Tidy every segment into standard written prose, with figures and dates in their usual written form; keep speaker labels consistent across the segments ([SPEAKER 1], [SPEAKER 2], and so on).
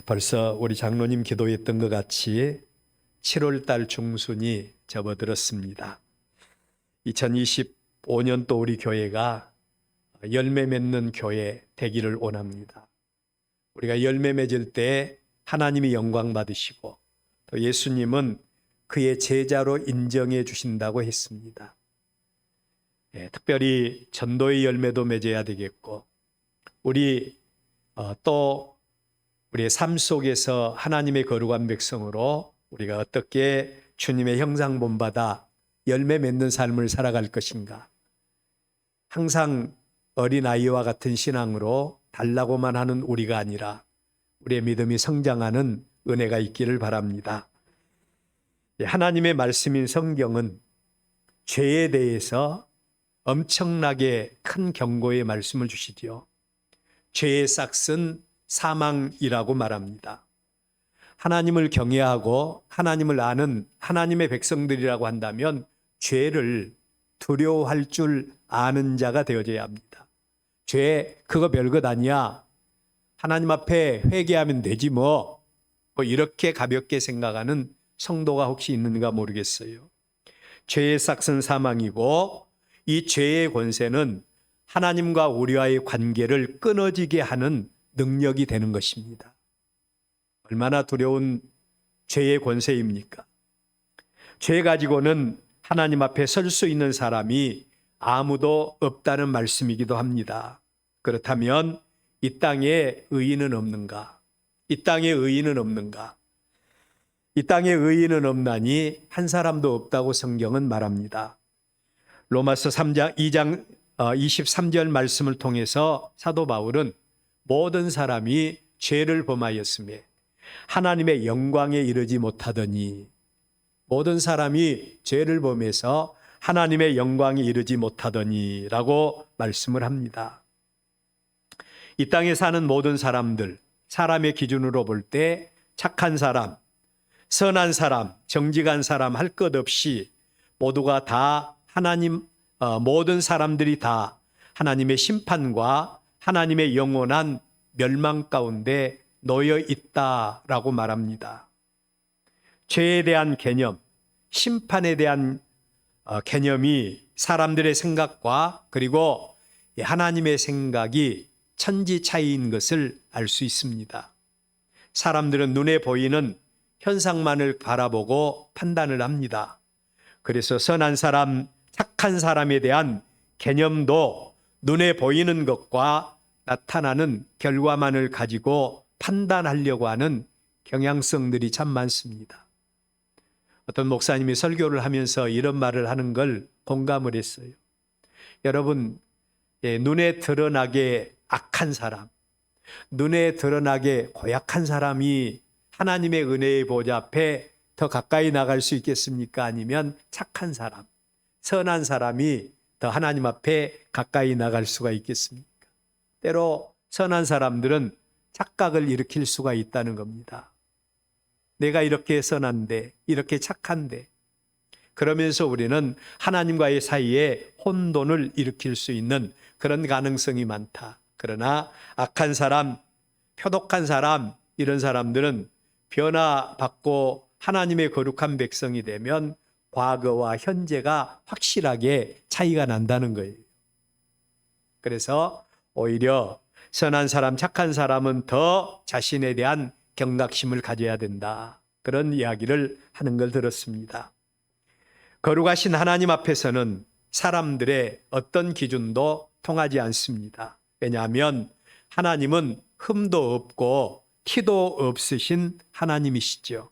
[SPEAKER 1] 벌써 우리 장로님 기도했던 것 같이 7월 달 중순이 접어들었습니다. 2025년 또 우리 교회가 열매 맺는 교회 되기를 원합니다. 우리가 열매 맺을 때 하나님이 영광 받으시고 또 예수님은 그의 제자로 인정해 주신다고 했습니다. 특별히 전도의 열매도 맺어야 되겠고 우리 또 우리의 삶 속에서 하나님의 거룩한 백성으로 우리가 어떻게 주님의 형상 본받아 열매 맺는 삶을 살아갈 것인가. 항상 어린아이와 같은 신앙으로 달라고만 하는 우리가 아니라 우리의 믿음이 성장하는 은혜가 있기를 바랍니다. 하나님의 말씀인 성경은 죄에 대해서 엄청나게 큰 경고의 말씀을 주시지요. 죄의 싹은 사망이라고 말합니다. 하나님을 경외하고 하나님을 아는 하나님의 백성들이라고 한다면 죄를 두려워할 줄 아는 자가 되어져야 합니다. 죄 그거 별것 아니야. 하나님 앞에 회개하면 되지 뭐 이렇게 가볍게 생각하는 성도가 혹시 있는가 모르겠어요. 죄의 싹은 사망이고 이 죄의 권세는 하나님과 우리와의 관계를 끊어지게 하는 능력이 되는 것입니다. 얼마나 두려운 죄의 권세입니까? 죄 가지고는 하나님 앞에 설 수 있는 사람이 아무도 없다는 말씀이기도 합니다. 그렇다면 이 땅에 의인은 없는가? 이 땅에 의인은 없는가? 이 땅에 의인은 없나니 한 사람도 없다고 성경은 말합니다. 로마서 2장 23절 말씀을 통해서 사도 바울은 모든 사람이 죄를 범하였으며 하나님의 영광에 이르지 못하더니 모든 사람이 죄를 범해서 하나님의 영광에 이르지 못하더니 라고 말씀을 합니다. 이 땅에 사는 모든 사람들, 사람의 기준으로 볼 때 착한 사람, 선한 사람, 정직한 사람 할 것 없이 모두가 다 모든 사람들이 다 하나님의 심판과 하나님의 영원한 멸망 가운데 놓여 있다라고 말합니다. 죄에 대한 개념, 심판에 대한 개념이 사람들의 생각과 그리고 하나님의 생각이 천지 차이인 것을 알 수 있습니다. 사람들은 눈에 보이는 현상만을 바라보고 판단을 합니다. 그래서 선한 사람, 착한 사람에 대한 개념도 눈에 보이는 것과 나타나는 결과만을 가지고 판단하려고 하는 경향성들이 참 많습니다. 어떤 목사님이 설교를 하면서 이런 말을 하는 걸 공감을 했어요. 여러분, 눈에 드러나게 악한 사람, 눈에 드러나게 고약한 사람이 하나님의 은혜의 보좌 앞에 더 가까이 나갈 수 있겠습니까? 아니면 착한 사람, 선한 사람이 더 하나님 앞에 가까이 나갈 수가 있겠습니까? 때로 선한 사람들은 착각을 일으킬 수가 있다는 겁니다. 내가 이렇게 선한데, 이렇게 착한데, 그러면서 우리는 하나님과의 사이에 혼돈을 일으킬 수 있는 그런 가능성이 많다. 그러나 악한 사람, 표독한 사람, 이런 사람들은 변화받고 하나님의 거룩한 백성이 되면 과거와 현재가 확실하게 차이가 난다는 거예요. 그래서 오히려 선한 사람, 착한 사람은 더 자신에 대한 경각심을 가져야 된다. 그런 이야기를 하는 걸 들었습니다. 거룩하신 하나님 앞에서는 사람들의 어떤 기준도 통하지 않습니다. 왜냐하면 하나님은 흠도 없고 티도 없으신 하나님이시죠.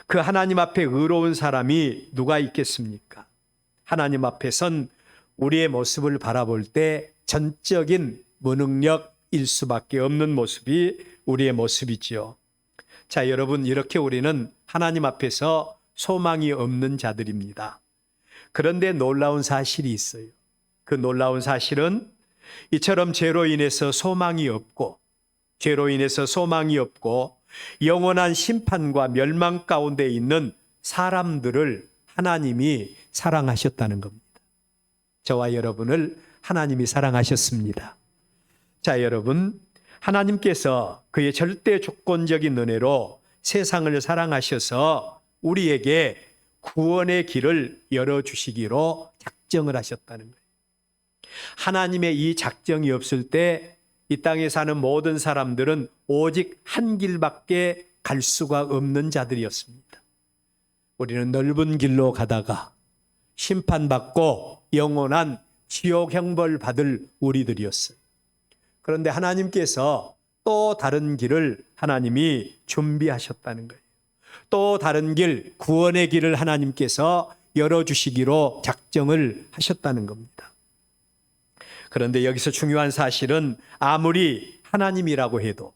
[SPEAKER 1] 그 하나님 앞에 의로운 사람이 누가 있겠습니까? 하나님 앞에 선 우리의 모습을 바라볼 때 전적인 무능력일 수밖에 없는 모습이 우리의 모습이지요. 자, 여러분, 이렇게 우리는 하나님 앞에서 소망이 없는 자들입니다. 그런데 놀라운 사실이 있어요. 그 놀라운 사실은 이처럼 죄로 인해서 소망이 없고 영원한 심판과 멸망 가운데 있는 사람들을 하나님이 사랑하셨다는 겁니다. 저와 여러분을 하나님이 사랑하셨습니다. 자, 여러분, 하나님께서 그의 절대 조건적인 은혜로 세상을 사랑하셔서 우리에게 구원의 길을 열어주시기로 작정을 하셨다는 거예요. 하나님의 이 작정이 없을 때 이 땅에 사는 모든 사람들은 오직 한 길밖에 갈 수가 없는 자들이었습니다. 우리는 넓은 길로 가다가 심판받고 영원한 지옥 형벌 받을 우리들이었어요. 그런데 하나님께서 또 다른 길을 하나님이 준비하셨다는 거예요. 또 다른 길, 구원의 길을 하나님께서 열어주시기로 작정을 하셨다는 겁니다. 그런데 여기서 중요한 사실은 아무리 하나님이라고 해도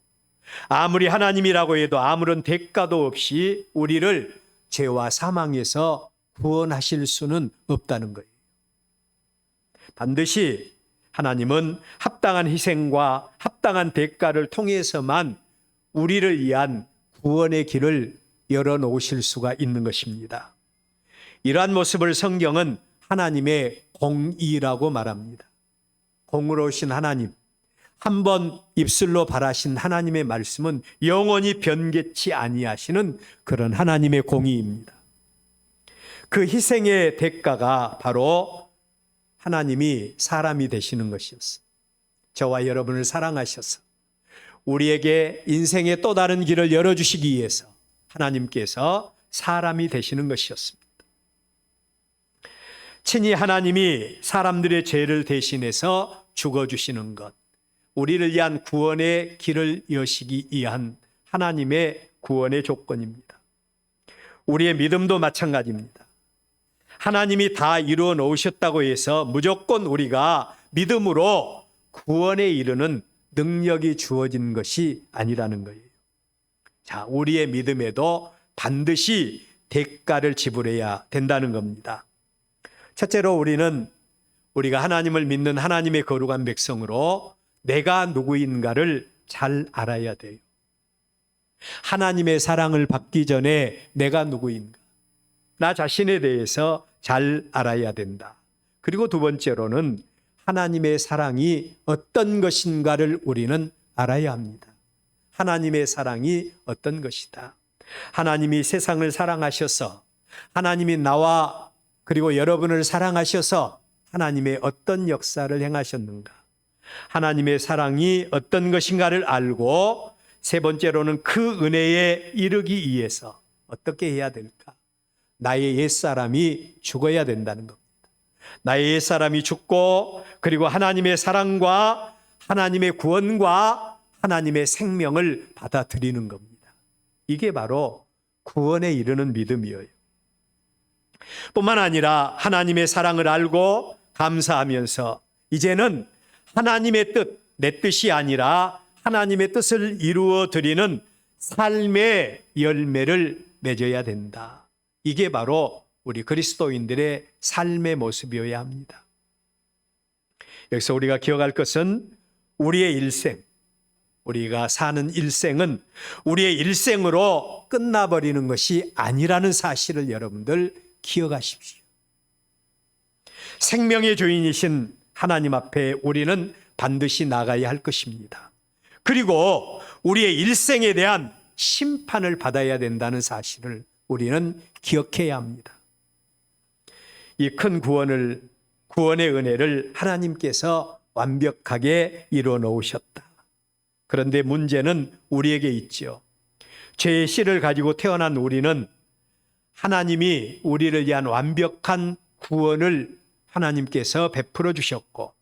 [SPEAKER 1] 아무런 대가도 없이 우리를 죄와 사망에서 구원하실 수는 없다는 거예요. 반드시 하나님은 합당한 희생과 합당한 대가를 통해서만 우리를 위한 구원의 길을 열어놓으실 수가 있는 것입니다. 이러한 모습을 성경은 하나님의 공의라고 말합니다. 공의로우신 하나님, 한 번 입술로 발하신 하나님의 말씀은 영원히 변개치 아니하시는 그런 하나님의 공의입니다. 그 희생의 대가가 바로 하나님이 사람이 되시는 것이었어요. 저와 여러분을 사랑하셔서 우리에게 인생의 또 다른 길을 열어주시기 위해서 하나님께서 사람이 되시는 것이었습니다. 친히 하나님이 사람들의 죄를 대신해서 죽어주시는 것, 우리를 위한 구원의 길을 여시기 위한 하나님의 구원의 조건입니다. 우리의 믿음도 마찬가지입니다. 하나님이 다 이루어 놓으셨다고 해서 무조건 우리가 믿음으로 구원에 이르는 능력이 주어진 것이 아니라는 거예요. 자, 우리의 믿음에도 반드시 대가를 지불해야 된다는 겁니다. 첫째로 우리가 하나님을 믿는 하나님의 거룩한 백성으로 내가 누구인가를 잘 알아야 돼요. 하나님의 사랑을 받기 전에 내가 누구인가, 나 자신에 대해서 잘 알아야 된다. 그리고 두 번째로는 하나님의 사랑이 어떤 것인가를 우리는 알아야 합니다. 하나님의 사랑이 어떤 것이다. 하나님이 세상을 사랑하셔서, 하나님이 나와 그리고 여러분을 사랑하셔서 하나님의 어떤 역사를 행하셨는가, 하나님의 사랑이 어떤 것인가를 알고, 세 번째로는 그 은혜에 이르기 위해서 어떻게 해야 될까? 나의 옛사람이 죽어야 된다는 겁니다. 나의 옛사람이 죽고, 그리고 하나님의 사랑과 하나님의 구원과 하나님의 생명을 받아들이는 겁니다. 이게 바로 구원에 이르는 믿음이에요. 뿐만 아니라 하나님의 사랑을 알고 감사하면서 이제는 하나님의 뜻, 내 뜻이 아니라 하나님의 뜻을 이루어 드리는 삶의 열매를 맺어야 된다. 이게 바로 우리 그리스도인들의 삶의 모습이어야 합니다. 여기서 우리가 기억할 것은 우리의 일생, 우리가 사는 일생은 우리의 일생으로 끝나버리는 것이 아니라는 사실을 여러분들 기억하십시오. 생명의 주인이신 하나님 앞에 우리는 반드시 나가야 할 것입니다. 그리고 우리의 일생에 대한 심판을 받아야 된다는 사실을 우리는 기억해야 합니다. 이 큰 구원의 은혜를 하나님께서 완벽하게 이루어 놓으셨다. 그런데 문제는 우리에게 있죠. 죄의 씨를 가지고 태어난 우리는 하나님이 우리를 위한 완벽한 구원을 하나님께서 베풀어 주셨고,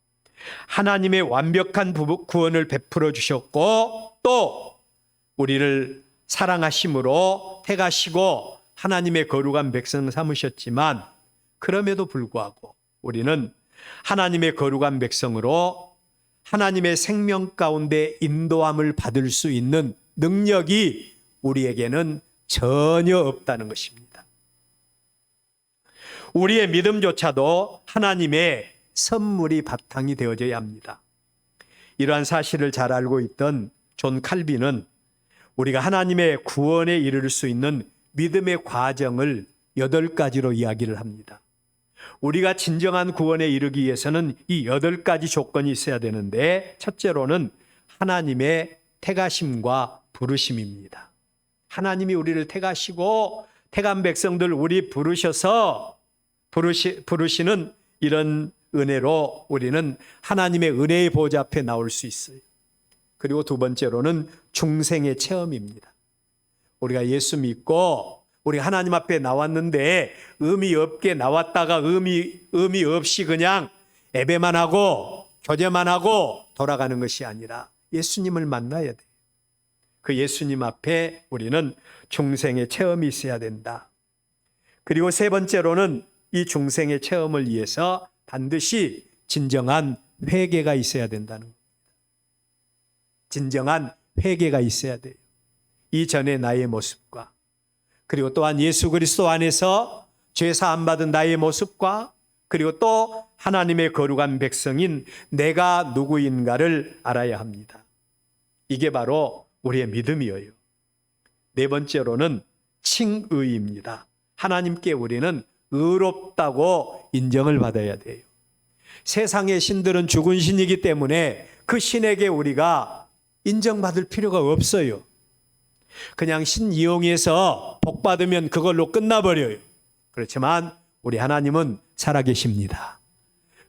[SPEAKER 1] 하나님의 완벽한 구원을 베풀어 주셨고, 또 우리를 사랑하심으로 택하시고 하나님의 거룩한 백성 삼으셨지만, 그럼에도 불구하고 우리는 하나님의 거룩한 백성으로 하나님의 생명 가운데 인도함을 받을 수 있는 능력이 우리에게는 전혀 없다는 것입니다. 우리의 믿음조차도 하나님의 선물이 바탕이 되어져야 합니다. 이러한 사실을 잘 알고 있던 존 칼빈은 우리가 하나님의 구원에 이를 수 있는 믿음의 과정을 8가지로 이야기를 합니다. 우리가 진정한 구원에 이르기 위해서는 이 8가지 조건이 있어야 되는데, 첫째로는 하나님의 택하심과 부르심입니다. 하나님이 우리를 택하시고 택한 백성들 우리 부르셔서 부르시는 이런 은혜로 우리는 하나님의 은혜의 보좌 앞에 나올 수 있어요. 그리고 두 번째로는 중생의 체험입니다. 우리가 예수 믿고 우리 하나님 앞에 나왔는데 의미 없게 나왔다가 의미 없이 그냥 예배만 하고 교제만 하고 돌아가는 것이 아니라 예수님을 만나야 돼요. 그 예수님 앞에 우리는 중생의 체험이 있어야 된다. 그리고 세 번째로는 이 중생의 체험을 위해서 반드시 진정한 회개가 있어야 된다는 겁니다. 진정한 회개가 있어야 돼요. 이전의 나의 모습과 그리고 또한 예수 그리스도 안에서 죄 사함 받은 나의 모습과 그리고 또 하나님의 거룩한 백성인 내가 누구인가를 알아야 합니다. 이게 바로 우리의 믿음이에요. 네 번째로는 칭의입니다. 하나님께 우리는 의롭다고 인정을 받아야 돼요. 세상의 신들은 죽은 신이기 때문에 그 신에게 우리가 인정받을 필요가 없어요. 그냥 신 이용해서 복 받으면 그걸로 끝나버려요. 그렇지만 우리 하나님은 살아계십니다.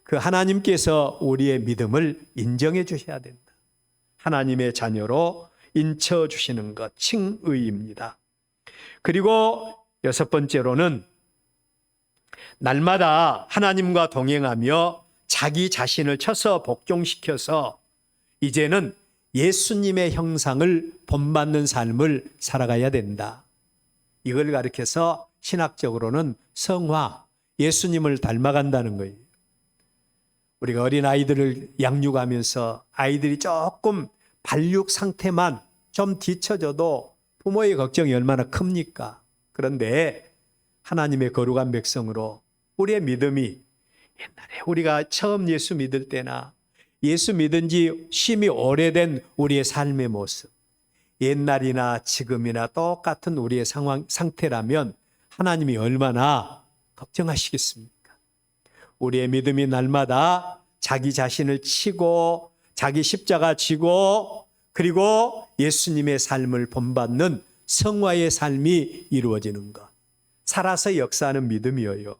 [SPEAKER 1] 그 하나님께서 우리의 믿음을 인정해 주셔야 된다. 하나님의 자녀로 인쳐주시는 것, 칭의입니다. 그리고 여섯 번째로는 날마다 하나님과 동행하며 자기 자신을 쳐서 복종시켜서 이제는 예수님의 형상을 본받는 삶을 살아가야 된다. 이걸 가리켜서 신학적으로는 성화, 예수님을 닮아간다는 거예요. 우리가 어린 아이들을 양육하면서 아이들이 조금 발육 상태만 좀 뒤처져도 부모의 걱정이 얼마나 큽니까? 그런데 하나님의 거룩한 백성으로 우리의 믿음이 옛날에 우리가 처음 예수 믿을 때나 예수 믿은 지 심히 오래된 우리의 삶의 모습, 옛날이나 지금이나 똑같은 우리의 상태라면 하나님이 얼마나 걱정하시겠습니까? 우리의 믿음이 날마다 자기 자신을 치고 자기 십자가 지고 그리고 예수님의 삶을 본받는 성화의 삶이 이루어지는 것. 살아서 역사하는 믿음이에요.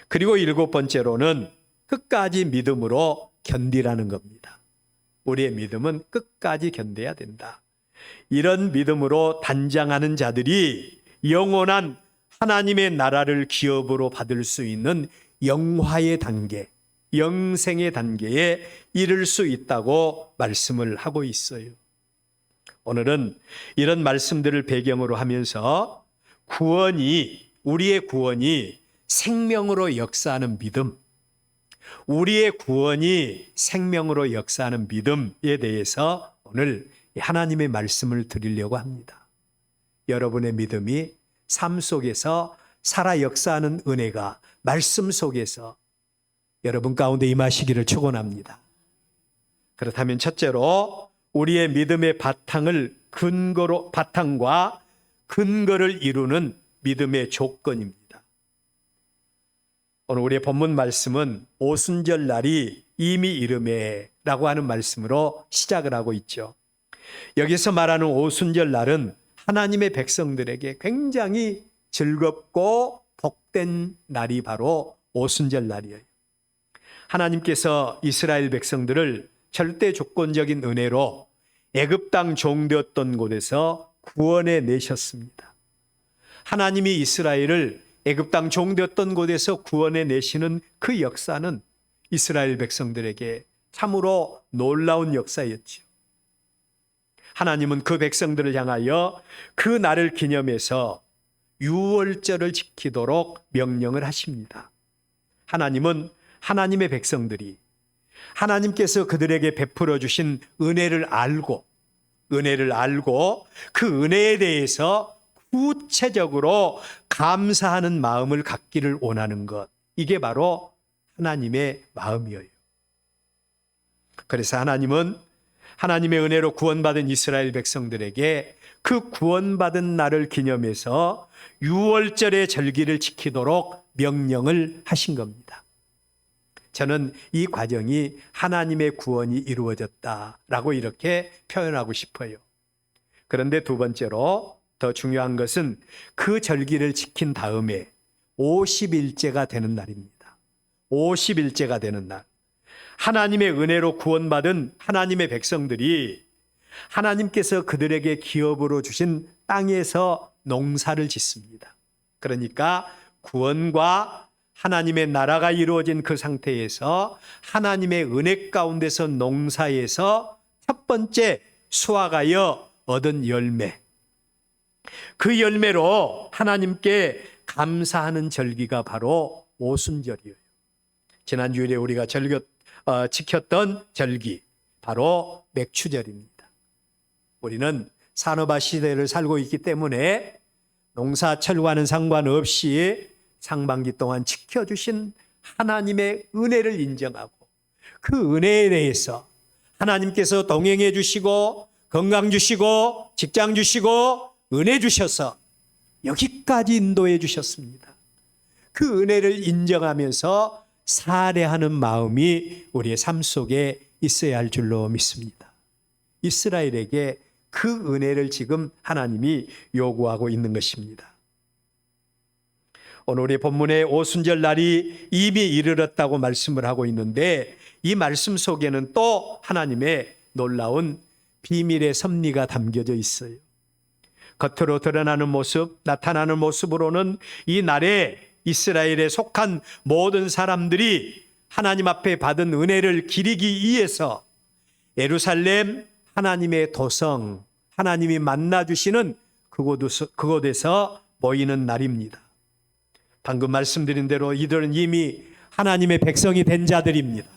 [SPEAKER 1] 그리고 일곱 번째로는 끝까지 믿음으로 견디라는 겁니다. 우리의 믿음은 끝까지 견뎌야 된다. 이런 믿음으로 단장하는 자들이 영원한 하나님의 나라를 기업으로 받을 수 있는 영화의 단계, 영생의 단계에 이를 수 있다고 말씀을 하고 있어요. 오늘은 이런 말씀들을 배경으로 하면서 우리의 구원이 생명으로 역사하는 믿음, 우리의 구원이 생명으로 역사하는 믿음에 대해서 오늘 하나님의 말씀을 드리려고 합니다. 여러분의 믿음이 삶 속에서 살아 역사하는 은혜가 말씀 속에서 여러분 가운데 임하시기를 축원합니다. 그렇다면 첫째로 우리의 믿음의 바탕과 근거를 이루는 믿음의 조건입니다. 오늘 우리의 본문 말씀은 오순절 날이 이미 이르매라고 하는 말씀으로 시작을 하고 있죠. 여기서 말하는 오순절 날은 하나님의 백성들에게 굉장히 즐겁고 복된 날이 바로 오순절 날이에요. 하나님께서 이스라엘 백성들을 절대 조건적인 은혜로 애굽 땅 종되었던 곳에서 구원해 내셨습니다. 하나님이 이스라엘을 애굽 땅 종되었던 곳에서 구원해 내시는 그 역사는 이스라엘 백성들에게 참으로 놀라운 역사였죠. 하나님은 그 백성들을 향하여 그 날을 기념해서 유월절을 지키도록 명령을 하십니다. 하나님은 하나님의 백성들이 하나님께서 그들에게 베풀어 주신 은혜를 알고 그 은혜에 대해서 구체적으로 감사하는 마음을 갖기를 원하는 것. 이게 바로 하나님의 마음이에요. 그래서 하나님은 하나님의 은혜로 구원받은 이스라엘 백성들에게 그 구원받은 날을 기념해서 유월절의 절기를 지키도록 명령을 하신 겁니다. 저는 이 과정이 하나님의 구원이 이루어졌다라고 이렇게 표현하고 싶어요. 그런데 두 번째로 더 중요한 것은 그 절기를 지킨 다음에 50일째가 되는 날입니다. 50일째가 되는 날. 하나님의 은혜로 구원받은 하나님의 백성들이 하나님께서 그들에게 기업으로 주신 땅에서 농사를 짓습니다. 그러니까 구원과 하나님의 나라가 이루어진 그 상태에서 하나님의 은혜 가운데서 농사에서 첫 번째 수확하여 얻은 열매, 그 열매로 하나님께 감사하는 절기가 바로 오순절이에요. 지난 주일에 우리가 지켰던 절기, 바로 맥추절입니다. 우리는 산업화 시대를 살고 있기 때문에 농사철과는 상관없이 상반기 동안 지켜주신 하나님의 은혜를 인정하고 그 은혜에 대해서 하나님께서 동행해 주시고 건강 주시고 직장 주시고 은혜 주셔서 여기까지 인도해 주셨습니다. 그 은혜를 인정하면서 살해하는 마음이 우리의 삶 속에 있어야 할 줄로 믿습니다. 이스라엘에게 그 은혜를 지금 하나님이 요구하고 있는 것입니다. 오늘 우리 본문의 오순절 날이 이미 이르렀다고 말씀을 하고 있는데 이 말씀 속에는 또 하나님의 놀라운 비밀의 섭리가 담겨져 있어요. 겉으로 드러나는 모습, 나타나는 모습으로는 이 날에 이스라엘에 속한 모든 사람들이 하나님 앞에 받은 은혜를 기리기 위해서 예루살렘 하나님의 도성, 하나님이 만나주시는 그곳에서 모이는 날입니다. 방금 말씀드린 대로 이들은 이미 하나님의 백성이 된 자들입니다.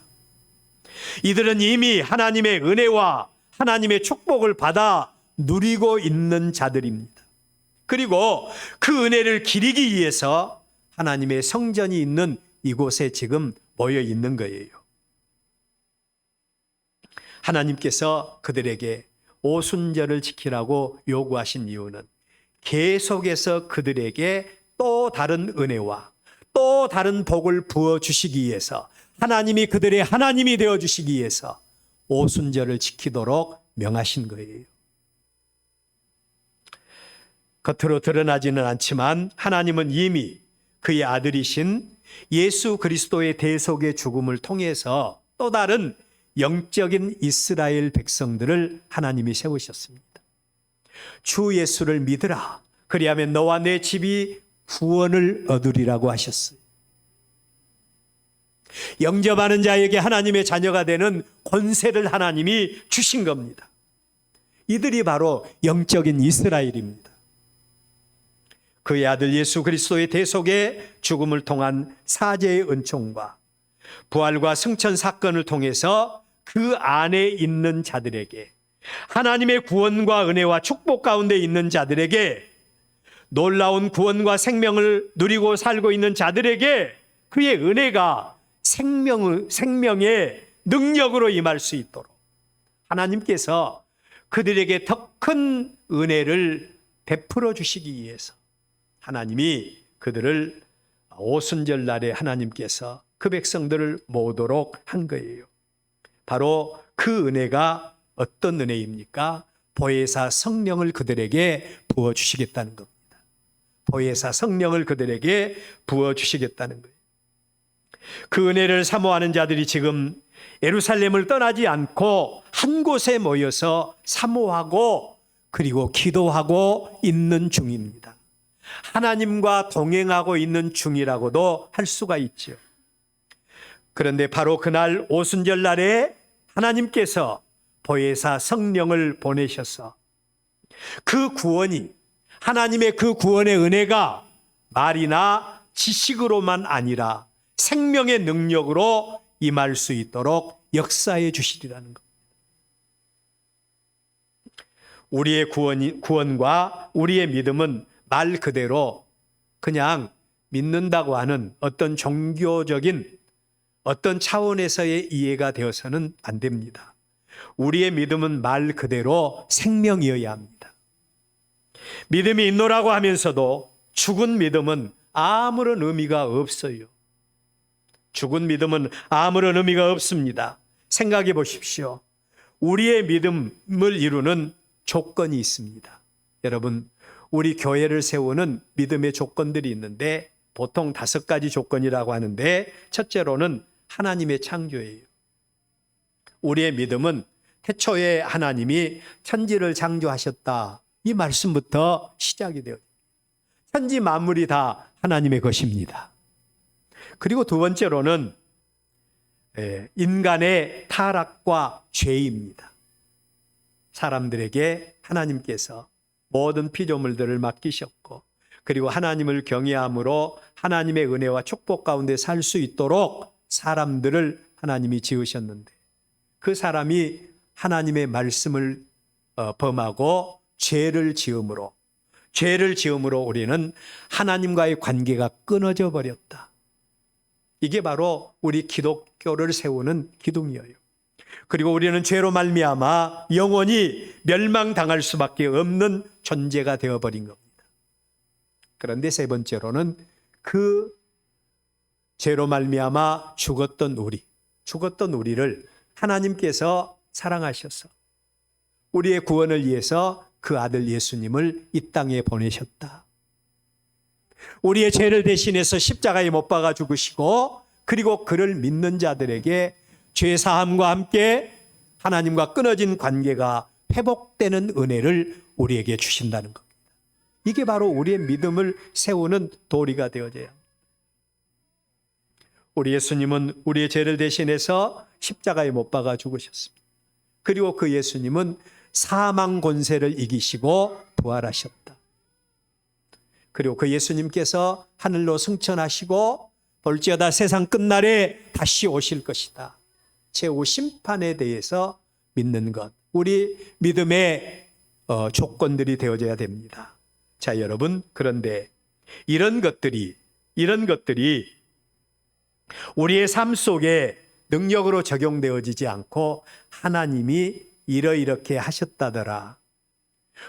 [SPEAKER 1] 이들은 이미 하나님의 은혜와 하나님의 축복을 받아 누리고 있는 자들입니다. 그리고 그 은혜를 기리기 위해서 하나님의 성전이 있는 이곳에 지금 모여 있는 거예요. 하나님께서 그들에게 오순절을 지키라고 요구하신 이유는 계속해서 그들에게 또 다른 은혜와 또 다른 복을 부어주시기 위해서, 하나님이 그들의 하나님이 되어주시기 위해서 오순절을 지키도록 명하신 거예요. 겉으로 드러나지는 않지만 하나님은 이미 그의 아들이신 예수 그리스도의 대속의 죽음을 통해서 또 다른 영적인 이스라엘 백성들을 하나님이 세우셨습니다. 주 예수를 믿으라. 그리하면 너와 내 집이 구원을 얻으리라고 하셨어요. 영접하는 자에게 하나님의 자녀가 되는 권세를 하나님이 주신 겁니다. 이들이 바로 영적인 이스라엘입니다. 그의 아들 예수 그리스도의 대속의 죽음을 통한 사죄의 은총과 부활과 승천 사건을 통해서 그 안에 있는 자들에게, 하나님의 구원과 은혜와 축복 가운데 있는 자들에게, 놀라운 구원과 생명을 누리고 살고 있는 자들에게 그의 은혜가 생명의 능력으로 임할 수 있도록 하나님께서 그들에게 더 큰 은혜를 베풀어 주시기 위해서 하나님이 그들을 오순절 날에 하나님께서 그 백성들을 모으도록 한 거예요. 바로 그 은혜가 어떤 은혜입니까? 보혜사 성령을 그들에게 부어주시겠다는 겁니다. 보혜사 성령을 그들에게 부어주시겠다는 거예요. 그 은혜를 사모하는 자들이 지금 예루살렘을 떠나지 않고 한 곳에 모여서 사모하고 그리고 기도하고 있는 중입니다. 하나님과 동행하고 있는 중이라고도 할 수가 있죠. 그런데 바로 그날 오순절 날에 하나님께서 보혜사 성령을 보내셔서 그 구원이, 하나님의 그 구원의 은혜가 말이나 지식으로만 아니라 생명의 능력으로 임할 수 있도록 역사해 주시리라는 것. 우리의 구원과 우리의 믿음은 말 그대로 그냥 믿는다고 하는 어떤 종교적인 어떤 차원에서의 이해가 되어서는 안 됩니다. 우리의 믿음은 말 그대로 생명이어야 합니다. 믿음이 있노라고 하면서도 죽은 믿음은 아무런 의미가 없어요. 죽은 믿음은 아무런 의미가 없습니다. 생각해 보십시오. 우리의 믿음을 이루는 조건이 있습니다. 여러분, 우리 교회를 세우는 믿음의 조건들이 있는데 보통 5가지 조건이라고 하는데, 첫째로는 하나님의 창조예요. 우리의 믿음은 태초에 하나님이 천지를 창조하셨다, 이 말씀부터 시작이 되어요. 천지 만물이 다 하나님의 것입니다. 그리고 두 번째로는 인간의 타락과 죄입니다. 사람들에게 하나님께서 모든 피조물들을 맡기셨고, 그리고 하나님을 경외함으로 하나님의 은혜와 축복 가운데 살 수 있도록 사람들을 하나님이 지으셨는데, 그 사람이 하나님의 말씀을 범하고 죄를 지음으로 우리는 하나님과의 관계가 끊어져 버렸다. 이게 바로 우리 기독교를 세우는 기둥이에요. 그리고 우리는 죄로 말미암아 영원히 멸망당할 수밖에 없는 존재가 되어버린 겁니다. 그런데 세 번째로는 그 죄로 말미암아 죽었던 우리를 하나님께서 사랑하셔서 우리의 구원을 위해서 그 아들 예수님을 이 땅에 보내셨다. 우리의 죄를 대신해서 십자가에 못 박아 죽으시고, 그리고 그를 믿는 자들에게 죄사함과 함께 하나님과 끊어진 관계가 회복되는 은혜를 우리에게 주신다는 겁니다. 이게 바로 우리의 믿음을 세우는 도리가 되어져야 합니다. 우리 예수님은 우리의 죄를 대신해서 십자가에 못 박아 죽으셨습니다. 그리고 그 예수님은 사망 권세를 이기시고 부활하셨다. 그리고 그 예수님께서 하늘로 승천하시고 볼지어다 세상 끝날에 다시 오실 것이다. 최후 심판에 대해서 믿는 것, 우리 믿음의 조건들이 되어져야 됩니다. 자, 여러분, 그런데 이런 것들이 우리의 삶 속에 능력으로 적용되어지지 않고, 하나님이 이렇게 하셨다더라,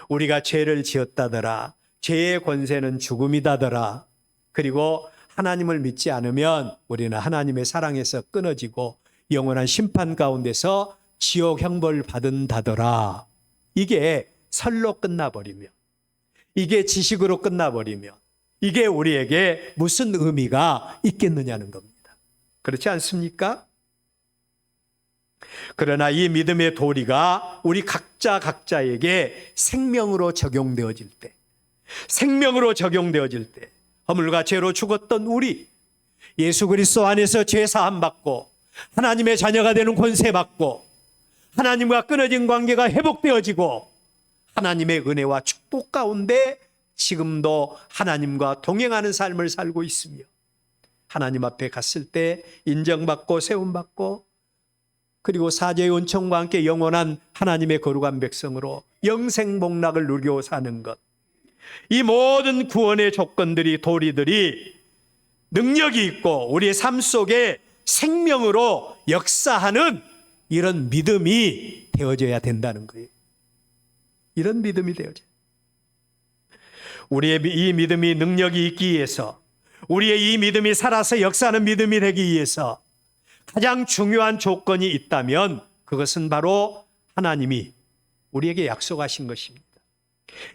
[SPEAKER 1] 우리가 죄를 지었다더라, 죄의 권세는 죽음이다더라, 그리고 하나님을 믿지 않으면 우리는 하나님의 사랑에서 끊어지고 영원한 심판 가운데서 지옥 형벌 받은다더라, 이게 설로 끝나버리면, 이게 지식으로 끝나버리면 이게 우리에게 무슨 의미가 있겠느냐는 겁니다. 그렇지 않습니까? 그러나 이 믿음의 도리가 우리 각자에게 생명으로 적용되어질 때, 허물과 죄로 죽었던 우리, 예수 그리스도 안에서 죄 사함 받고 하나님의 자녀가 되는 권세 받고 하나님과 끊어진 관계가 회복되어지고 하나님의 은혜와 축복 가운데 지금도 하나님과 동행하는 삶을 살고 있으며, 하나님 앞에 갔을 때 인정받고 세움받고, 그리고 사죄의 은총과 함께 영원한 하나님의 거룩한 백성으로 영생복락을 누리고 사는 것, 이 모든 구원의 조건들이, 도리들이 능력이 있고 우리의 삶 속에 생명으로 역사하는 이런 믿음이 되어져야 된다는 거예요. 이런 믿음이 되어져요. 우리의 이 믿음이 능력이 있기 위해서, 우리의 이 믿음이 살아서 역사하는 믿음이 되기 위해서 가장 중요한 조건이 있다면 그것은 바로 하나님이 우리에게 약속하신 것입니다.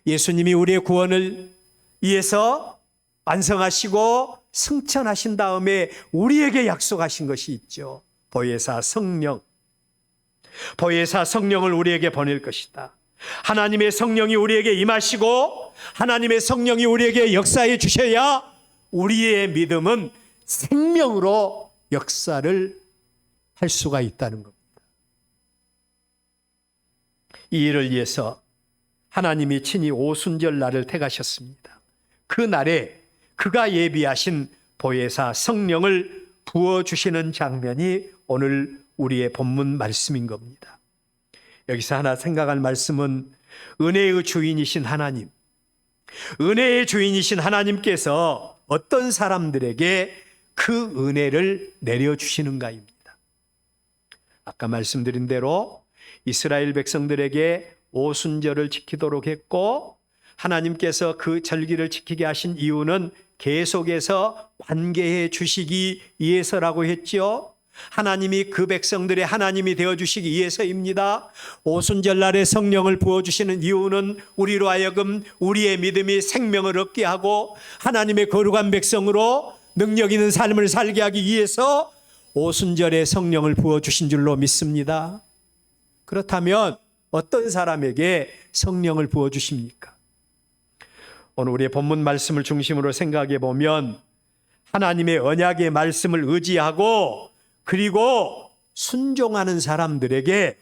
[SPEAKER 1] 예수님이 우리의 구원을 위해서 완성하시고 승천하신 다음에 우리에게 약속하신 것이 있죠. 보혜사 성령. 보혜사 성령을 우리에게 보낼 것이다. 하나님의 성령이 우리에게 임하시고 하나님의 성령이 우리에게 역사해 주셔야 우리의 믿음은 생명으로 역사를 할 수가 있다는 겁니다. 이 일을 위해서 하나님이 친히 오순절 날을 택하셨습니다. 그 날에 그가 예비하신 보혜사 성령을 부어주시는 장면이 오늘 우리의 본문 말씀인 겁니다. 여기서 하나 생각할 말씀은 은혜의 주인이신 하나님, 은혜의 주인이신 하나님께서 어떤 사람들에게 그 은혜를 내려주시는가입니다. 아까 말씀드린 대로 이스라엘 백성들에게 오순절을 지키도록 했고, 하나님께서 그 절기를 지키게 하신 이유는 계속해서 관계해 주시기 위해서라고 했지요. 하나님이 그 백성들의 하나님이 되어주시기 위해서입니다. 오순절날에 성령을 부어주시는 이유는 우리로 하여금 우리의 믿음이 생명을 얻게 하고 하나님의 거룩한 백성으로 능력 있는 삶을 살게 하기 위해서 오순절에 성령을 부어주신 줄로 믿습니다. 그렇다면 어떤 사람에게 성령을 부어주십니까? 오늘 우리의 본문 말씀을 중심으로 생각해 보면 하나님의 언약의 말씀을 의지하고 그리고 순종하는 사람들에게,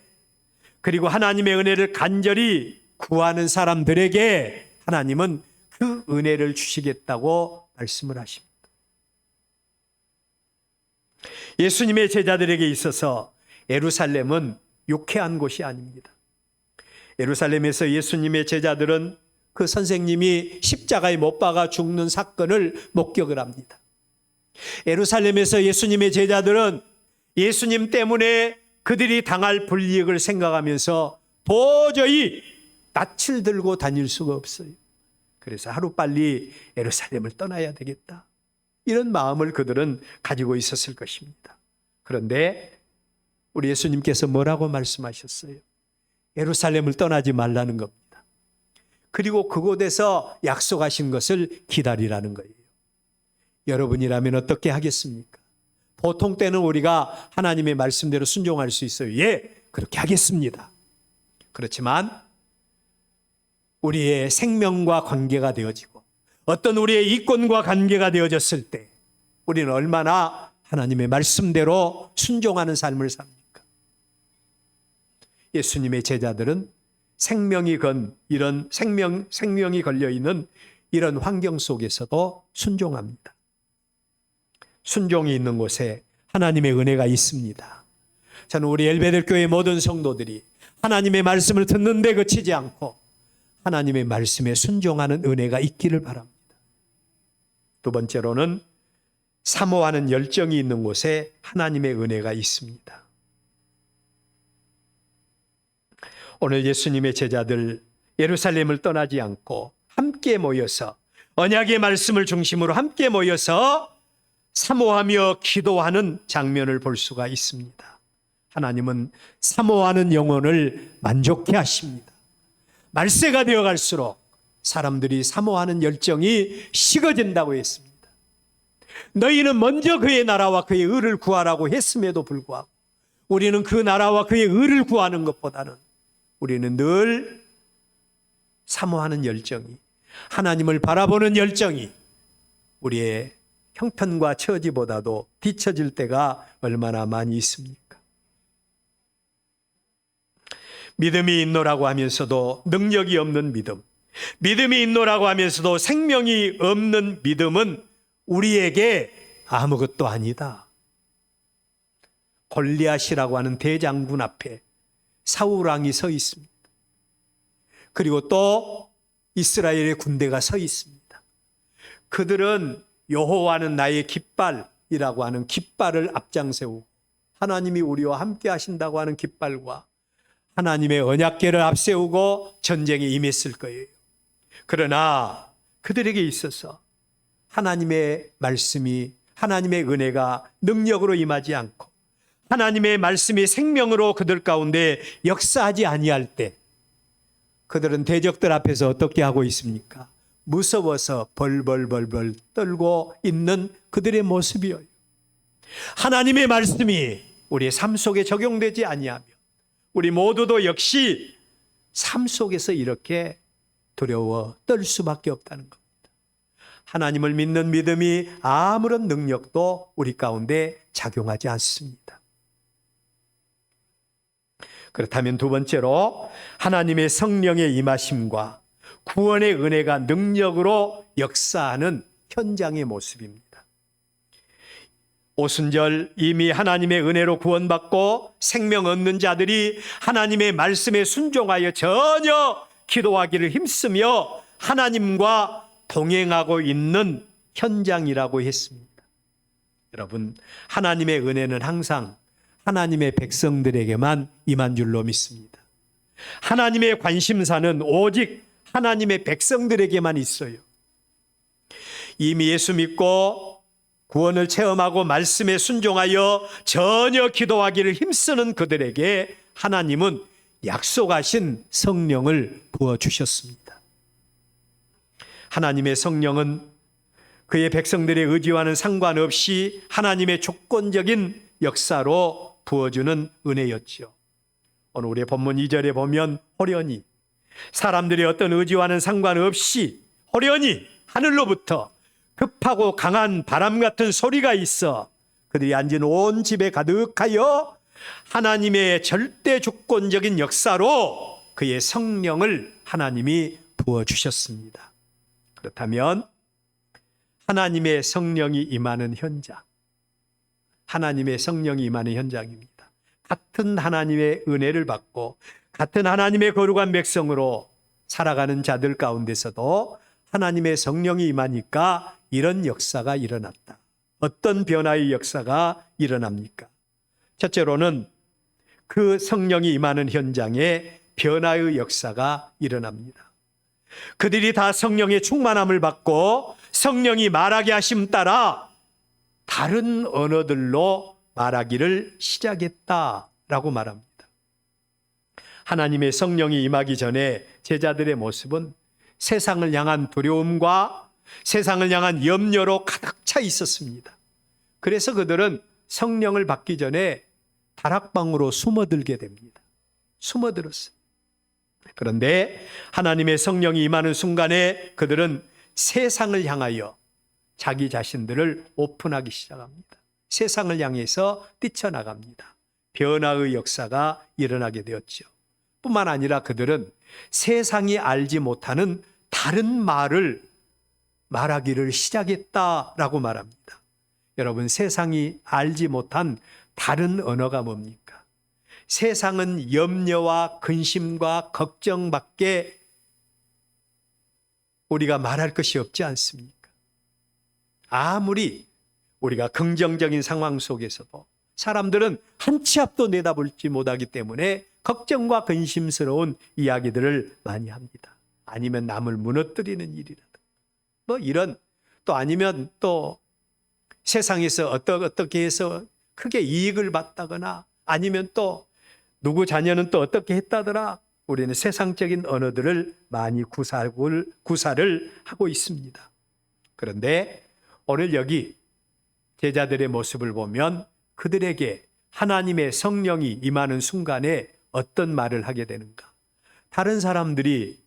[SPEAKER 1] 그리고 하나님의 은혜를 간절히 구하는 사람들에게 하나님은 그 은혜를 주시겠다고 말씀을 하십니다. 예수님의 제자들에게 있어서 예루살렘은 유쾌한 곳이 아닙니다. 예루살렘에서 예수님의 제자들은 그 선생님이 십자가에 못 박아 죽는 사건을 목격을 합니다. 예루살렘에서 예수님의 제자들은 예수님 때문에 그들이 당할 불이익을 생각하면서 도저히 낯을 들고 다닐 수가 없어요. 그래서 하루빨리 예루살렘을 떠나야 되겠다, 이런 마음을 그들은 가지고 있었을 것입니다. 그런데 우리 예수님께서 뭐라고 말씀하셨어요? 예루살렘을 떠나지 말라는 겁니다. 그리고 그곳에서 약속하신 것을 기다리라는 거예요. 여러분이라면 어떻게 하겠습니까? 보통 때는 우리가 하나님의 말씀대로 순종할 수 있어요. 예, 그렇게 하겠습니다. 그렇지만 우리의 생명과 관계가 되어지고 어떤 우리의 이권과 관계가 되어졌을 때 우리는 얼마나 하나님의 말씀대로 순종하는 삶을 삽니까? 예수님의 제자들은 생명이 걸려 있는 이런 환경 속에서도 순종합니다. 순종이 있는 곳에 하나님의 은혜가 있습니다. 저는 우리 엘베델 교회 모든 성도들이 하나님의 말씀을 듣는데 그치지 않고 하나님의 말씀에 순종하는 은혜가 있기를 바랍니다. 두 번째로는 사모하는 열정이 있는 곳에 하나님의 은혜가 있습니다. 오늘 예수님의 제자들 예루살렘을 떠나지 않고 함께 모여서 언약의 말씀을 중심으로 함께 모여서 사모하며 기도하는 장면을 볼 수가 있습니다. 하나님은 사모하는 영혼을 만족해 하십니다. 말세가 되어 갈수록 사람들이 사모하는 열정이 식어진다고 했습니다. 너희는 먼저 그의 나라와 그의 의를 구하라고 했음에도 불구하고 우리는 그 나라와 그의 의를 구하는 것보다는 우리는 늘 사모하는 열정이, 하나님을 바라보는 열정이 우리의 형편과 처지보다도 뒤처질 때가 얼마나 많이 있습니까? 믿음이 있노라고 하면서도 능력이 없는 믿음, 믿음이 있노라고 하면서도 생명이 없는 믿음은 우리에게 아무것도 아니다. 골리앗이라고 하는 대장군 앞에 사울 왕이 서 있습니다. 그리고 또 이스라엘의 군대가 서 있습니다. 그들은 여호와는 나의 깃발이라고 하는 깃발을 앞장세우고 하나님이 우리와 함께 하신다고 하는 깃발과 하나님의 언약궤를 앞세우고 전쟁에 임했을 거예요. 그러나 그들에게 있어서 하나님의 말씀이, 하나님의 은혜가 능력으로 임하지 않고 하나님의 말씀이 생명으로 그들 가운데 역사하지 아니할 때 그들은 대적들 앞에서 어떻게 하고 있습니까? 무서워서 벌벌벌벌 떨고 있는 그들의 모습이에요. 하나님의 말씀이 우리의 삶 속에 적용되지 아니하면 우리 모두도 역시 삶 속에서 이렇게 두려워 떨 수밖에 없다는 겁니다. 하나님을 믿는 믿음이 아무런 능력도 우리 가운데 작용하지 않습니다. 그렇다면 두 번째로 하나님의 성령의 임하심과 구원의 은혜가 능력으로 역사하는 현장의 모습입니다. 오순절 이미 하나님의 은혜로 구원받고 생명 얻는 자들이 하나님의 말씀에 순종하여 전혀 기도하기를 힘쓰며 하나님과 동행하고 있는 현장이라고 했습니다. 여러분, 하나님의 은혜는 항상 하나님의 백성들에게만 임한 줄로 믿습니다. 하나님의 관심사는 오직 하나님의 백성들에게만 있어요. 이미 예수 믿고 구원을 체험하고 말씀에 순종하여 전혀 기도하기를 힘쓰는 그들에게 하나님은 약속하신 성령을 부어주셨습니다. 하나님의 성령은 그의 백성들의 의지와는 상관없이 하나님의 조건적인 역사로 부어주는 은혜였죠. 오늘 우리의 본문 2절에 보면 호련히 사람들의 어떤 의지와는 상관없이 호련히 하늘로부터 급하고 강한 바람 같은 소리가 있어 그들이 앉은 온 집에 가득하여 하나님의 절대 조건적인 역사로 그의 성령을 하나님이 부어주셨습니다. 그렇다면 하나님의 성령이 임하는 현장, 하나님의 성령이 임하는 현장입니다. 같은 하나님의 은혜를 받고 같은 하나님의 거룩한 백성으로 살아가는 자들 가운데서도 하나님의 성령이 임하니까 이런 역사가 일어났다. 어떤 변화의 역사가 일어납니까? 첫째로는 그 성령이 임하는 현장에 변화의 역사가 일어납니다. 그들이 다 성령의 충만함을 받고 성령이 말하게 하심 따라 다른 언어들로 말하기를 시작했다라고 말합니다. 하나님의 성령이 임하기 전에 제자들의 모습은 세상을 향한 두려움과 세상을 향한 염려로 가득 차 있었습니다. 그래서 그들은 성령을 받기 전에 다락방으로 숨어들게 됩니다. 숨어들었어요. 그런데 하나님의 성령이 임하는 순간에 그들은 세상을 향하여 자기 자신들을 오픈하기 시작합니다. 세상을 향해서 뛰쳐나갑니다. 변화의 역사가 일어나게 되었죠. 뿐만 아니라 그들은 세상이 알지 못하는 다른 말을 말하기를 시작했다라고 말합니다. 여러분, 세상이 알지 못한 다른 언어가 뭡니까? 세상은 염려와 근심과 걱정밖에 우리가 말할 것이 없지 않습니까? 아무리 우리가 긍정적인 상황 속에서도 사람들은 한 치 앞도 내다볼지 못하기 때문에 걱정과 근심스러운 이야기들을 많이 합니다. 아니면 남을 무너뜨리는 일이라든가 뭐 이런, 또 아니면 또 세상에서 어떻게 해서 크게 이익을 받다거나 아니면 또 누구 자녀는 또 어떻게 했다더라. 우리는 세상적인 언어들을 많이 구사를 하고 있습니다. 그런데 오늘 여기 제자들의 모습을 보면 그들에게 하나님의 성령이 임하는 순간에 어떤 말을 하게 되는가? 다른 사람들이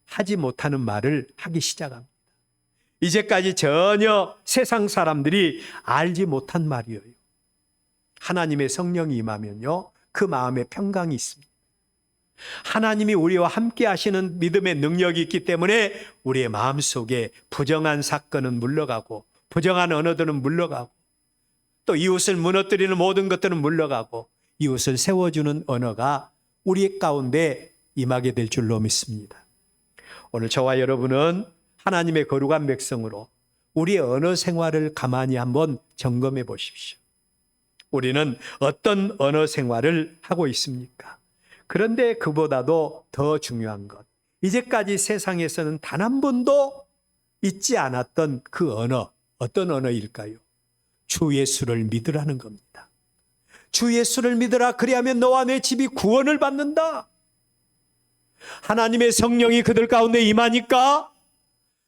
[SPEAKER 1] 하지 못하는 말을 하기 시작합니다. 이제까지 전혀 세상 사람들이 알지 못한 말이에요. 하나님의 성령이 임하면요, 그 마음에 평강이 있습니다. 하나님이 우리와 함께 하시는 믿음의 능력이 있기 때문에 우리의 마음속에 부정한 사건은 물러가고 부정한 언어들은 물러가고 또 이웃을 무너뜨리는 모든 것들은 물러가고 이웃을 세워주는 언어가 우리 가운데 임하게 될 줄로 믿습니다. 오늘 저와 여러분은 하나님의 거룩한 백성으로 우리의 언어 생활을 가만히 한번 점검해 보십시오. 우리는 어떤 언어 생활을 하고 있습니까? 그런데 그보다도 더 중요한 것, 이제까지 세상에서는 단 한 번도 있지 않았던 그 언어, 어떤 언어일까요? 주 예수를 믿으라는 겁니다. 주 예수를 믿으라, 그리하면 너와 내 집이 구원을 받는다. 하나님의 성령이 그들 가운데 임하니까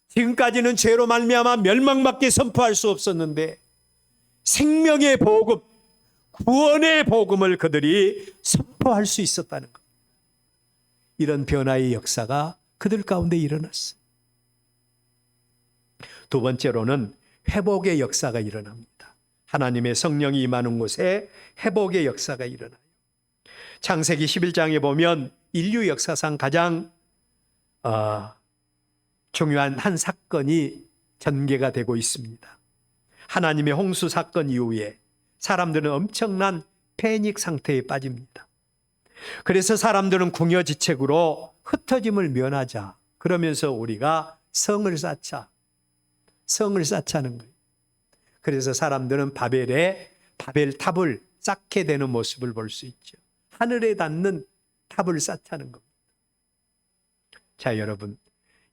[SPEAKER 1] 지금까지는 죄로 말미암아 멸망밖에 선포할 수 없었는데 생명의 복음, 구원의 복음을 그들이 선포할 수 있었다는 것. 이런 변화의 역사가 그들 가운데 일어났어요. 두 번째로는 회복의 역사가 일어납니다. 하나님의 성령이 임하는 곳에 회복의 역사가 일어나요. 창세기 11장에 보면 인류 역사상 가장 중요한 한 사건이 전개가 되고 있습니다. 하나님의 홍수 사건 이후에 사람들은 엄청난 패닉 상태에 빠집니다. 그래서 사람들은 궁여지책으로 흩어짐을 면하자, 그러면서 우리가 성을 쌓자는 거예요. 그래서 사람들은 바벨탑을 쌓게 되는 모습을 볼 수 있죠. 하늘에 닿는 탑을 쌓자는 겁니다. 자, 여러분,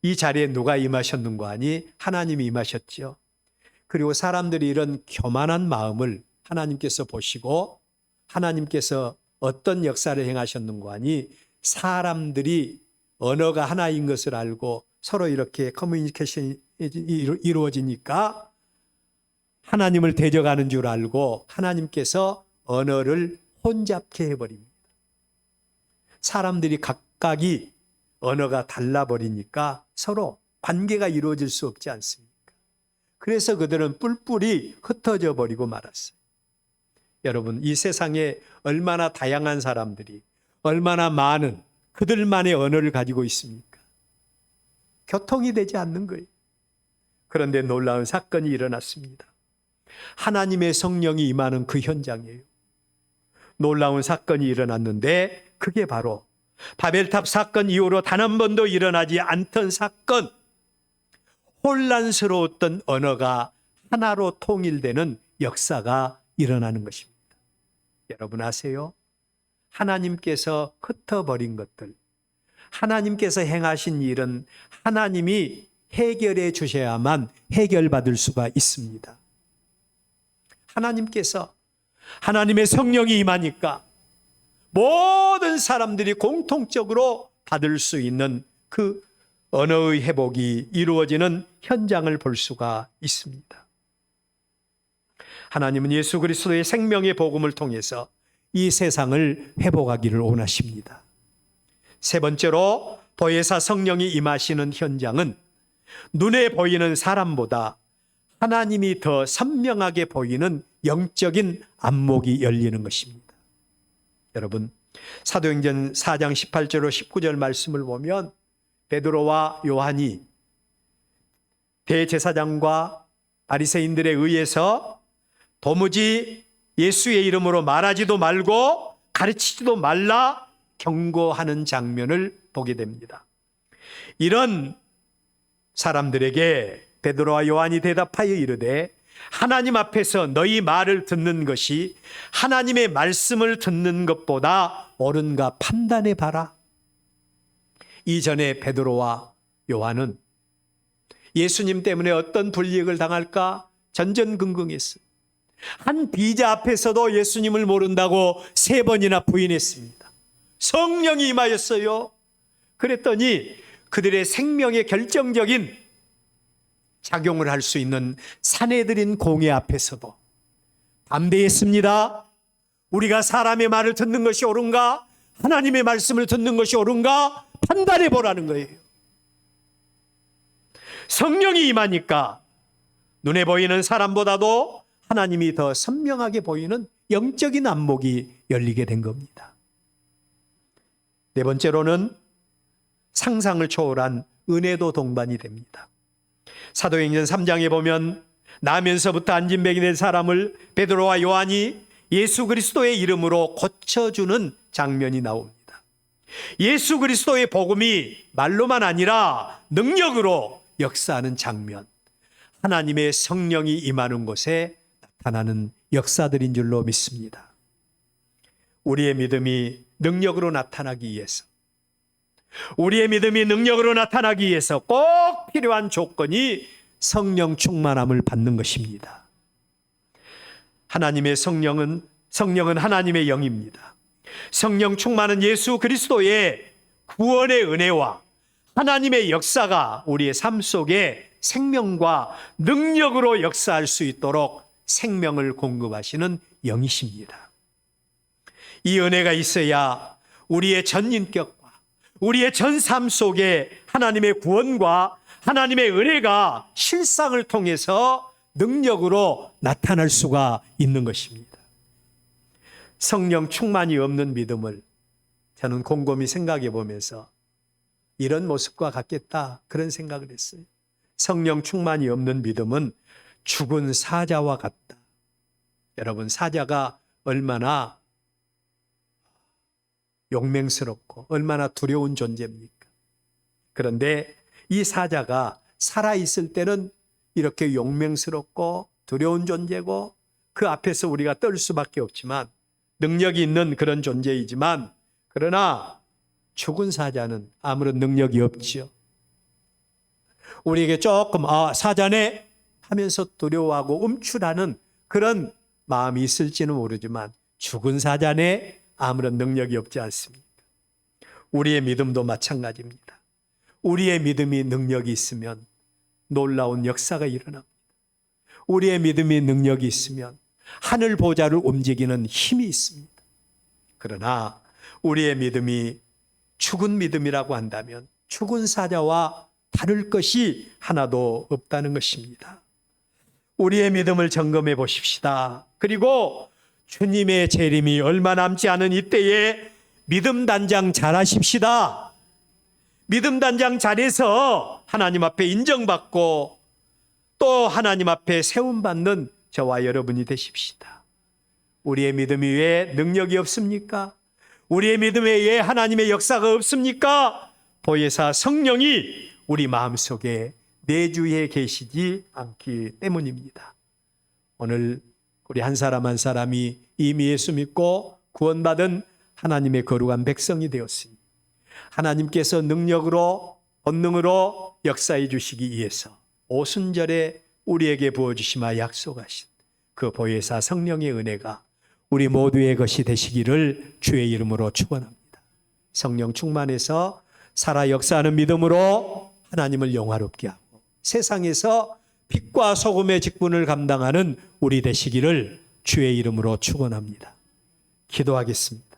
[SPEAKER 1] 이 자리에 누가 임하셨는가 하니 하나님이 임하셨죠. 그리고 사람들이 이런 교만한 마음을 하나님께서 보시고 하나님께서 어떤 역사를 행하셨는가 하니 사람들이 언어가 하나인 것을 알고 서로 이렇게 커뮤니케이션이 이루어지니까 하나님을 대적하는 줄 알고 하나님께서 언어를 혼잡케 해버립니다. 사람들이 각각이 언어가 달라버리니까 서로 관계가 이루어질 수 없지 않습니까? 그래서 그들은 뿔뿔이 흩어져 버리고 말았어요. 여러분, 이 세상에 얼마나 다양한 사람들이 얼마나 많은 그들만의 언어를 가지고 있습니까? 교통이 되지 않는 거예요. 그런데 놀라운 사건이 일어났습니다. 하나님의 성령이 임하는 그 현장이에요. 놀라운 사건이 일어났는데 그게 바로 바벨탑 사건 이후로 단 한 번도 일어나지 않던 사건, 혼란스러웠던 언어가 하나로 통일되는 역사가 일어나는 것입니다. 여러분 아세요? 하나님께서 흩어버린 것들, 하나님께서 행하신 일은 하나님이 해결해 주셔야만 해결받을 수가 있습니다. 하나님께서 하나님의 성령이 임하니까 모든 사람들이 공통적으로 받을 수 있는 그 언어의 회복이 이루어지는 현장을 볼 수가 있습니다. 하나님은 예수 그리스도의 생명의 복음을 통해서 이 세상을 회복하기를 원하십니다. 세 번째로 보혜사 성령이 임하시는 현장은 눈에 보이는 사람보다 하나님이 더 선명하게 보이는 영적인 안목이 열리는 것입니다. 여러분, 사도행전 4장 18절로 19절 말씀을 보면 베드로와 요한이 대제사장과 바리새인들에 의해서 도무지 예수의 이름으로 말하지도 말고 가르치지도 말라 경고하는 장면을 보게 됩니다. 이런 사람들에게 베드로와 요한이 대답하여 이르되 하나님 앞에서 너희 말을 듣는 것이 하나님의 말씀을 듣는 것보다 옳은가 판단해 봐라. 이전에 베드로와 요한은 예수님 때문에 어떤 불이익을 당할까 전전긍긍했어요. 한 비자 앞에서도 예수님을 모른다고 3번이나 부인했습니다. 성령이 임하였어요. 그랬더니 그들의 생명의 결정적인 작용을 할 수 있는 사내들인 공회 앞에서도 담대했습니다. 우리가 사람의 말을 듣는 것이 옳은가? 하나님의 말씀을 듣는 것이 옳은가? 판단해 보라는 거예요. 성령이 임하니까 눈에 보이는 사람보다도 하나님이 더 선명하게 보이는 영적인 안목이 열리게 된 겁니다. 네 번째로는 상상을 초월한 은혜도 동반이 됩니다. 사도행전 3장에 보면 나면서부터 안진뱅이 된 사람을 베드로와 요한이 예수 그리스도의 이름으로 고쳐주는 장면이 나옵니다. 예수 그리스도의 복음이 말로만 아니라 능력으로 역사하는 장면, 하나님의 성령이 임하는 곳에 나타나는 역사들인 줄로 믿습니다. 우리의 믿음이 능력으로 나타나기 위해서, 우리의 믿음이 능력으로 나타나기 위해서 꼭 필요한 조건이 성령 충만함을 받는 것입니다. 하나님의 성령은 하나님의 영입니다. 성령 충만은 예수 그리스도의 구원의 은혜와 하나님의 역사가 우리의 삶 속에 생명과 능력으로 역사할 수 있도록 생명을 공급하시는 영이십니다. 이 은혜가 있어야 우리의 전 인격과 우리의 전 삶 속에 하나님의 구원과 하나님의 은혜가 실상을 통해서 능력으로 나타날 수가 있는 것입니다. 성령 충만이 없는 믿음을 저는 곰곰이 생각해 보면서 이런 모습과 같겠다 그런 생각을 했어요. 성령 충만이 없는 믿음은 죽은 사자와 같다. 여러분, 사자가 얼마나 용맹스럽고 얼마나 두려운 존재입니까? 그런데 이 사자가 살아있을 때는 이렇게 용맹스럽고 두려운 존재고 그 앞에서 우리가 떨 수밖에 없지만 능력이 있는 그런 존재이지만 그러나 죽은 사자는 아무런 능력이 없지요. 우리에게 조금 사자네 하면서 두려워하고 움츠라는 그런 마음이 있을지는 모르지만 죽은 사자네 아무런 능력이 없지 않습니까? 우리의 믿음도 마찬가지입니다. 우리의 믿음이 능력이 있으면 놀라운 역사가 일어납니다. 우리의 믿음이 능력이 있으면 하늘 보좌를 움직이는 힘이 있습니다. 그러나 우리의 믿음이 죽은 믿음이라고 한다면 죽은 사자와 다를 것이 하나도 없다는 것입니다. 우리의 믿음을 점검해 보십시다. 그리고 주님의 재림이 얼마 남지 않은 이때에 믿음 단장 잘하십시다. 믿음 단장 잘해서 하나님 앞에 인정받고 또 하나님 앞에 세움받는 저와 여러분이 되십시다. 우리의 믿음이 왜 능력이 없습니까? 우리의 믿음에 왜 하나님의 역사가 없습니까? 보혜사 성령이 우리 마음속에 내주해 계시지 않기 때문입니다. 오늘 우리 한 사람 한 사람이 이미 예수 믿고 구원받은 하나님의 거룩한 백성이 되었으니 하나님께서 능력으로 본능으로 역사해 주시기 위해서 오순절에 우리에게 부어주시마 약속하신 그 보혜사 성령의 은혜가 우리 모두의 것이 되시기를 주의 이름으로 축원합니다. 성령 충만해서 살아 역사하는 믿음으로 하나님을 영화롭게 하고 세상에서 빛과 소금의 직분을 감당하는 우리 되시기를 주의 이름으로 축원합니다. 기도하겠습니다.